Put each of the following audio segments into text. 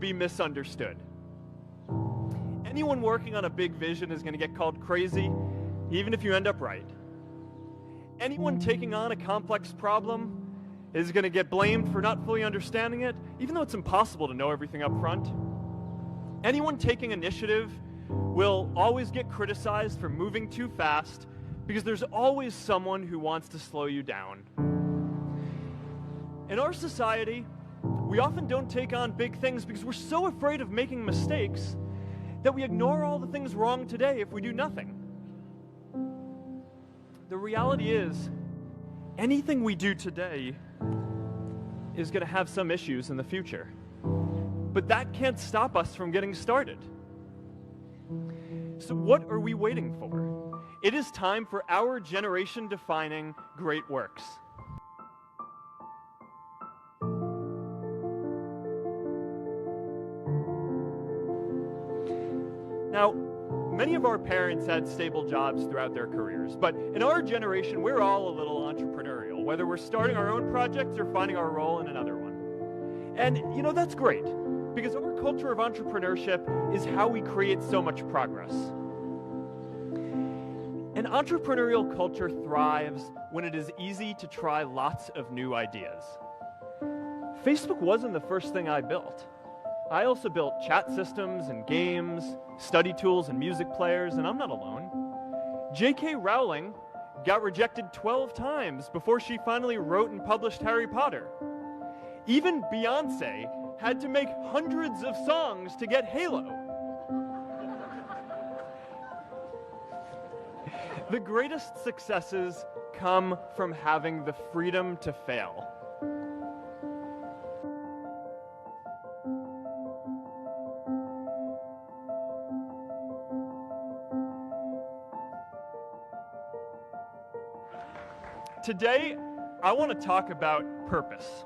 be misunderstood. Anyone working on a big vision is going to get called crazy, even if you end up right. Anyone taking on a complex problem is going to get blamed for not fully understanding it, even though it's impossible to know everything up front. Anyone taking initiative will always get criticized for moving too fast, because there's always someone who wants to slow you down. In our society, we often don't take on big things because we're so afraid of making mistakes that we ignore all the things wrong today if we do nothing. The reality is, anything we do today is going to have some issues in the future. But that can't stop us from getting started. So what are we waiting for? It is time for our generation-defining great works. Now, many of our parents had stable jobs throughout their careers, but in our generation, we're all a little entrepreneurial, whether we're starting our own projects or finding our role in another one. And, that's great, because our culture of entrepreneurship is how we create so much progress. An entrepreneurial culture thrives when it is easy to try lots of new ideas. Facebook wasn't the first thing I built. I also built chat systems and games, study tools and music players, and I'm not alone. J.K. Rowling got rejected 12 times before she finally wrote and published Harry Potter. Even Beyoncé had to make hundreds of songs to get Halo. The greatest successes come from having the freedom to fail. Today, I want to talk about purpose.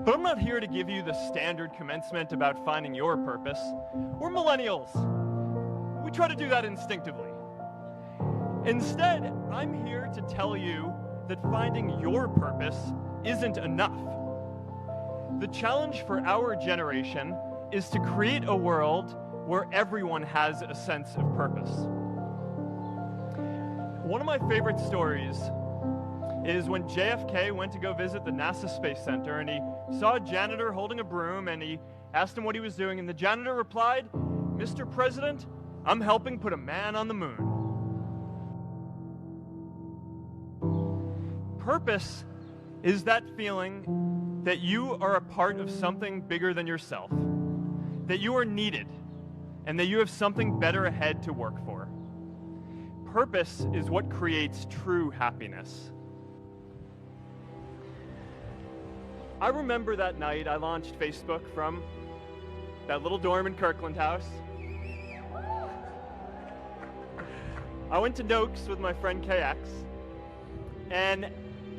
But I'm not here to give you the standard commencement about finding your purpose. We're millennials. We try to do that instinctively. Instead, I'm here to tell you that finding your purpose isn't enough. The challenge for our generation is to create a world where everyone has a sense of purpose. One of my favorite stories is when JFK went to go visit the NASA Space Center, and he saw a janitor holding a broom, and he asked him what he was doing, and the janitor replied, "Mr. President, I'm helping put a man on the moon." Purpose is that feeling that you are a part of something bigger than yourself, that you are needed, and that you have something better ahead to work for. Purpose is what creates true happiness. I remember that night I launched Facebook from that little dorm in Kirkland House. I went to Noakes with my friend KX, and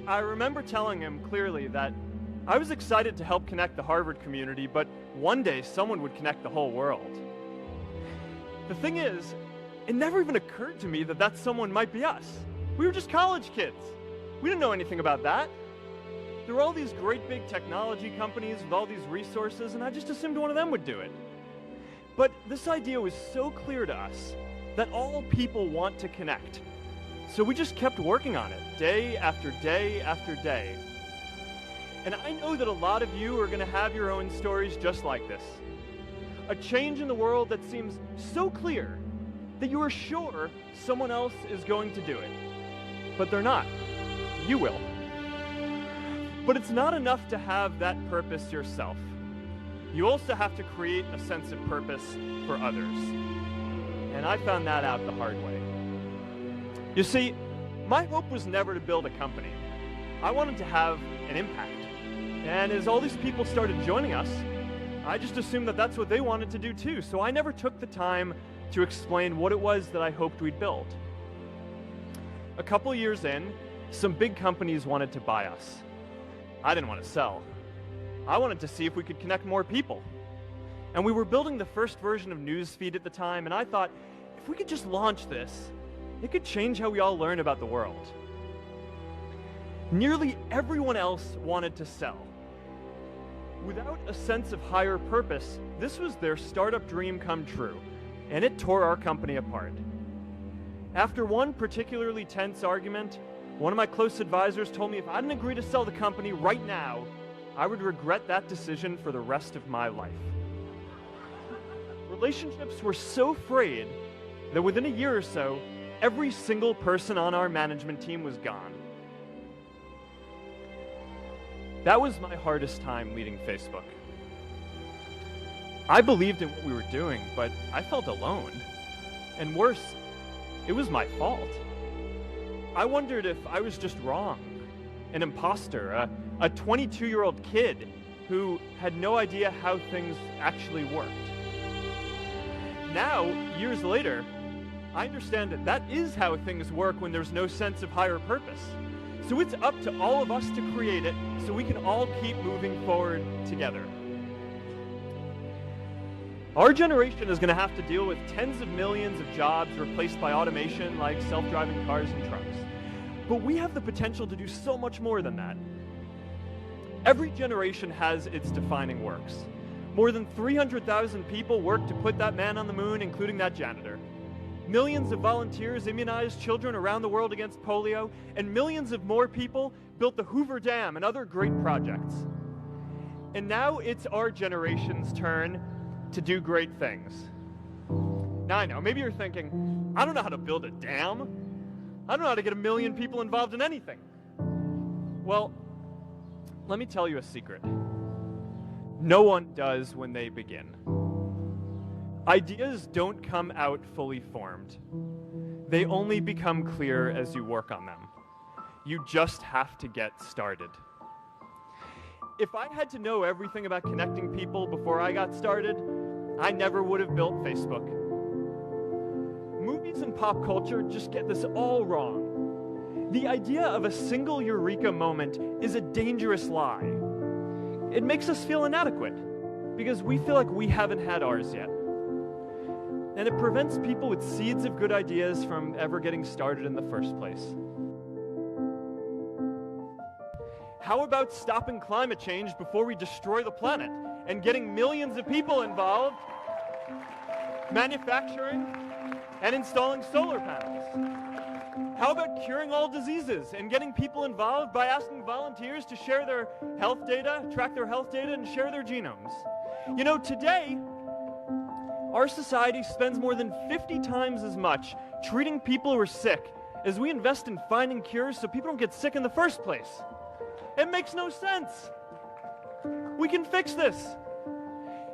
I remember telling him clearly that I was excited to help connect the Harvard community, but one day someone would connect the whole world. The thing is, it never even occurred to me that that someone might be us. We were just college kids. We didn't know anything about that. There were all these great big technology companies with all these resources, and I just assumed one of them would do it. But this idea was so clear to us that all people want to connect. So we just kept working on it, day after day after day. And I know that a lot of you are going to have your own stories just like this. A change in the world that seems so clear that you are sure someone else is going to do it. But they're not. You will. But it's not enough to have that purpose yourself. You also have to create a sense of purpose for others. And I found that out the hard way. You see, my hope was never to build a company. I wanted to have an impact. And as all these people started joining us, I just assumed that that's what they wanted to do too. So I never took the time to explain what it was that I hoped we'd build. A couple years in, some big companies wanted to buy us. I didn't want to sell. I wanted to see if we could connect more people. And we were building the first version of Newsfeed at the time, and I thought, if we could just launch this, it could change how we all learn about the world. Nearly everyone else wanted to sell. Without a sense of higher purpose, this was their startup dream come true, and it tore our company apart. After one particularly tense argument, one of my close advisors told me if I didn't agree to sell the company right now, I would regret that decision for the rest of my life. Relationships were so frayed that within a year or so, every single person on our management team was gone. That was my hardest time leading Facebook. I believed in what we were doing, but I felt alone. And worse, it was my fault. I wondered if I was just wrong, an imposter, a 22-year-old kid who had no idea how things actually worked. Now, years later, I understand that is how things work when there's no sense of higher purpose. So it's up to all of us to create it so we can all keep moving forward together. Our generation is going to have to deal with tens of millions of jobs replaced by automation like self-driving cars and trucks. But we have the potential to do so much more than that. Every generation has its defining works. More than 300,000 people worked to put that man on the moon, including that janitor. Millions of volunteers immunized children around the world against polio, and millions of more people built the Hoover Dam and other great projects. And now it's our generation's turn to do great things. Now I know, maybe you're thinking, I don't know how to build a dam. I don't know how to get 1 million people involved in anything. Well, let me tell you a secret. No one does when they begin. Ideas don't come out fully formed. They only become clear as you work on them. You just have to get started. If I had to know everything about connecting people before I got started, I never would have built Facebook. Movies and pop culture just get this all wrong. The idea of a single eureka moment is a dangerous lie. It makes us feel inadequate because we feel like we haven't had ours yet. And it prevents people with seeds of good ideas from ever getting started in the first place. How about stopping climate change before we destroy the planet and getting millions of people involved, manufacturing and installing solar panels? How about curing all diseases and getting people involved by asking volunteers to share their health data, track their health data, and share their genomes? You know, today, our society spends more than 50 times as much treating people who are sick as we invest in finding cures so people don't get sick in the first place. It makes no sense. We can fix this.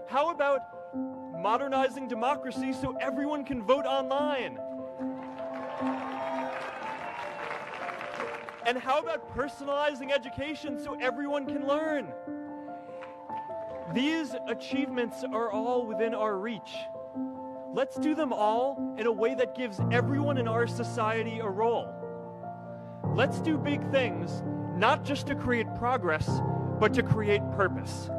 How about modernizing democracy so everyone can vote online? And how about personalizing education so everyone can learn? These achievements are all within our reach. Let's do them all in a way that gives everyone in our society a role. Let's do big things, not just to create progress, but to create purpose.